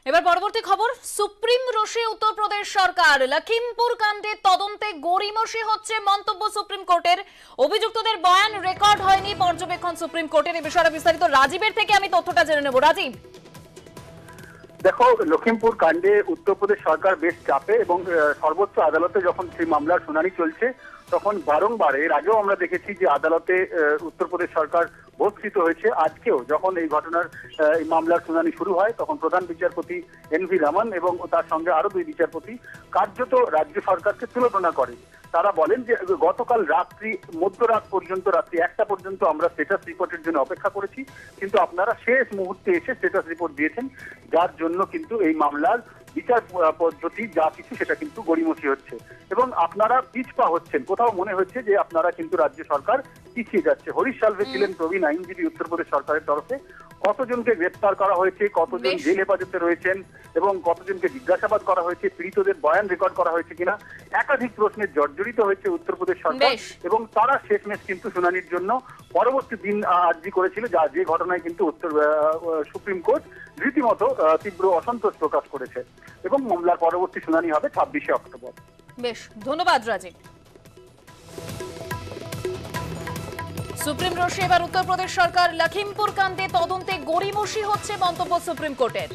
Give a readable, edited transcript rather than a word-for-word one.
এবার পরবর্তী খবর, সুপ্রিম রোষে উত্তরপ্রদেশ সরকার। লখিমপুর কাণ্ডে তদন্তে গড়িমসি হচ্ছে মন্তব্য সুপ্রিম কোর্টের। অভিযুক্তদের বয়ান রেকর্ড হয়নি পর্যবেক্ষণ সুপ্রিম কোর্টের। এই বিষয়ে বিস্তারিত রাজীবের থেকে আমি তথ্যটা জেনে নেব। রাজীব, দেখো, লখিমপুর কাণ্ডে উত্তরপ্রদেশ সরকার বেশ চাপে এবং সর্বোচ্চ আদালতে যখন সেই মামলার শুনানি চলছে তখন বারংবার, এর আগেও আমরা দেখেছি যে আদালতে উত্তরপ্রদেশ সরকার বহিষ্কৃত হয়েছে। আজকেও যখন এই ঘটনার এই মামলার শুনানি শুরু হয় তখন প্রধান বিচারপতি এন.ভি. রমন এবং তার সঙ্গে আরো দুই বিচারপতি কার্যত রাজ্য সরকারকে তুলনা করে। তারা বলেন যে গতকাল রাত্রি মধ্যরাত পর্যন্ত, রাত্রি 1টা পর্যন্ত আমরা স্ট্যাটাস রিপোর্টের জন্য অপেক্ষা করেছি, কিন্তু আপনারা শেষ মুহূর্তে এসে স্ট্যাটাস রিপোর্ট দিয়েছেন, যার জন্য কিন্তু এই মামলার বিচার পদ্ধতি যা কিছু সেটা কিন্তু গড়িমসি হচ্ছে এবং আপনারা পিছপা হচ্ছেন। কোথাও মনে হচ্ছে যে আপনারা কিন্তু রাজ্য সরকার পিছিয়ে যাচ্ছে। হরিশ সালভে ছিলেন প্রবীণ আইনজীবী উত্তরপ্রদেশ সরকারের তরফে। কতজনকে গ্রেপ্তার করা হয়েছে, কতজন জেল হেফাজতে রয়েছেন এবং কতজনকে জিজ্ঞাসাবাদ করা হয়েছে, পীড়িতদের বয়ান রেকর্ড করা হয়েছে কিনা, একাধিক প্রশ্নে জর্জরিত হয়েছে উত্তরপ্রদেশ সরকার এবং তারা শেষমেশ কিন্তু শুনানির জন্য পরবর্তী দিন আর্জি করেছিল, যে ঘটনায় কিন্তু সুপ্রিম কোর্ট রীতিমতো তীব্র অসন্তোষ প্রকাশ করেছে এবং মামলার পরবর্তী শুনানি হবে 26শে অক্টোবর। বেশ, ধন্যবাদ রাজীব। সুপ্রিম রোষে এবার উত্তরপ্রদেশ সরকার। লখিমপুর কাণ্ডে তদন্তে গড়িমসি হচ্ছে মন্তব্য সুপ্রিম কোর্টের।